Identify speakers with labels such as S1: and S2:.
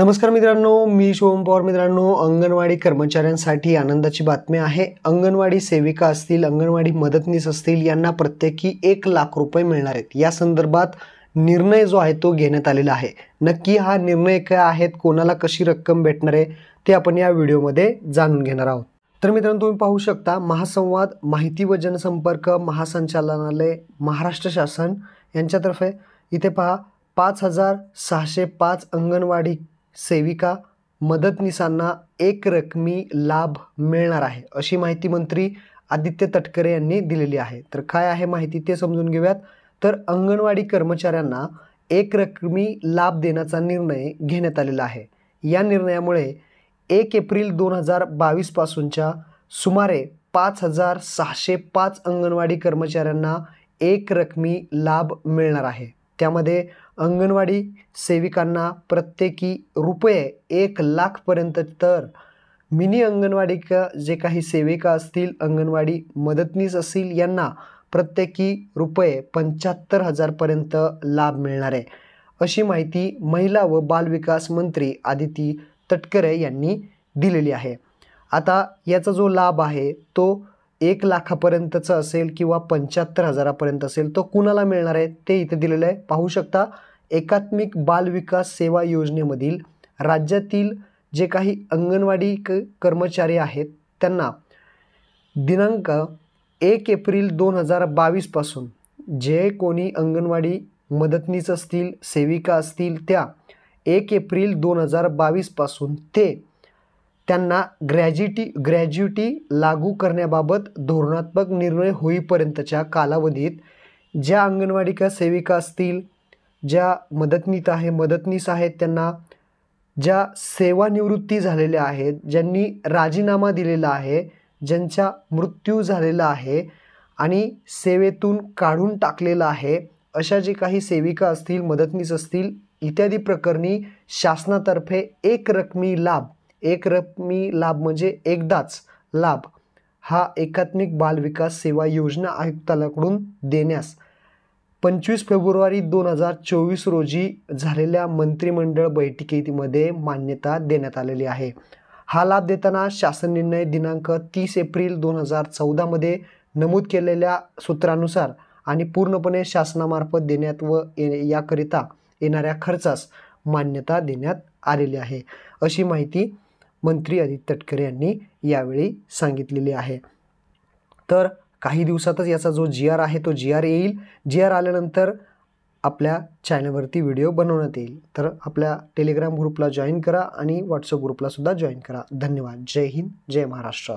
S1: नमस्कार मित्रांनो, मी शुभम पवार. मित्रांनो, अंगणवाडी कर्मचाऱ्यांसाठी आनंदाची बातमी आहे. अंगणवाडी सेविका असतील, अंगणवाडी मदतनीस असतील, यांना प्रत्येकी 1,00,000 रुपये मिळणार आहेत. या संदर्भात निर्णय जो आहे तो घेण्यात आलेला आहे. नक्की हा निर्णय काय आहे, कोणाला कशी रक्कम भेटणार आहे, ते आपण या व्हिडिओमध्ये जाणून घेणार आहोत. तर मित्रांनो, तुम्ही पाहू शकता, महासंवाद माहिती व जनसंपर्क महासंचालनालय महाराष्ट्र शासन यांच्यातर्फे इथे पहा 5,605 अंगणवाडी सेविका मदतनीसांना एक रकमी लाभ मिळणार आहे, अशी माहिती मंत्री आदित्य तटकरे यांनी दिलेली आहे. तर काय आहे माहिती ते समजून घेऊयात. तर अंगणवाडी कर्मचाऱ्यांना एक रकमी लाभ देण्याचा निर्णय घेण्यात आलेला आहे. या निर्णयामुळे 1 एप्रिल 2022 पासूनच्या सुमारे 5,605 अंगणवाडी कर्मचाऱ्यांना एक रकमी लाभ मिळणार आहे. त्यामध्ये अंगणवाडी सेविकांना प्रत्येकी रुपये 1,00,000 पर्यंत, तर मिनी अंगणवाडी जे काही सेविका असतील, अंगणवाडी मदतनीस असतील, यांना प्रत्येकी रुपये 75,000 पर्यंत लाभ मिळणार आहे, अशी माहिती महिला व बालविकास मंत्री आदिती तटकरे यांनी दिलेली आहे. आता याचा जो लाभ आहे तो 1,00,000पर्यंतचा असेल किंवा 75,000पर्यंत असेल, तो कुणाला मिळणार आहे ते इथे दिलेलं आहे. पाहू शकता, एकात्मिक बाल विकास सेवा योजनेमधील राज्यातील जे काही अंगणवाडी कर्मचारी आहेत त्यांना दिनांक 1 एप्रिल 2022 पासून जे कोणी अंगणवाडी मदतनीस असतील, सेविका असतील, त्या 1 एप्रिल 2022 पासून त्यांना ग्रॅज्युटी लागू करण्याबाबत धोरणात्मक निर्णय होईपर्यंतच्या कालावधीत ज्या अंगणवाडी सेविका असतील, ज्या मदतनीस आहेत, त्यांना ज्या सेवानिवृत्ती झालेल्या आहेत, ज्यांनी राजीनामा दिलेला आहे, ज्यांचा मृत्यू झालेला आहे आणि सेवेतून काढून टाकलेला आहे, अशा जे काही सेविका असतील, मदतनीस असतील, इत्यादी प्रकरणी शासनातर्फे एक रकमी लाभ म्हणजे एकदाच लाभ हा एकात्मिक बाल विकास सेवा योजना आयुक्तालयाकडून देण्यास 25 फेब्रुवारी 2024 रोजी झालेल्या मंत्रिमंडळ बैठकीमध्ये मान्यता देण्यात आलेली आहे. हा लाभ देताना शासन निर्णय दिनांक 30 एप्रिल 2014 मध्ये नमूद केलेल्या सूत्रानुसार आणि पूर्णपणे शासनामार्फत देण्यात व याकरिता येणाऱ्या खर्चास मान्यता देण्यात आलेली आहे, अशी माहिती मंत्री आदित्य तटकरे यांनी यावेळी सांगितलेली आहे. तर काही दिवसातच याचा जो GR आहे तो GR येईल. GR आल्यानंतर आपल्या चॅनलवरती व्हिडिओ बनवण्यात येईल. तर आपल्या टेलिग्राम ग्रुपला जॉईन करा आणि व्हॉट्सअप ग्रुपला सुद्धा जॉईन करा. धन्यवाद. जय हिंद, जय महाराष्ट्र.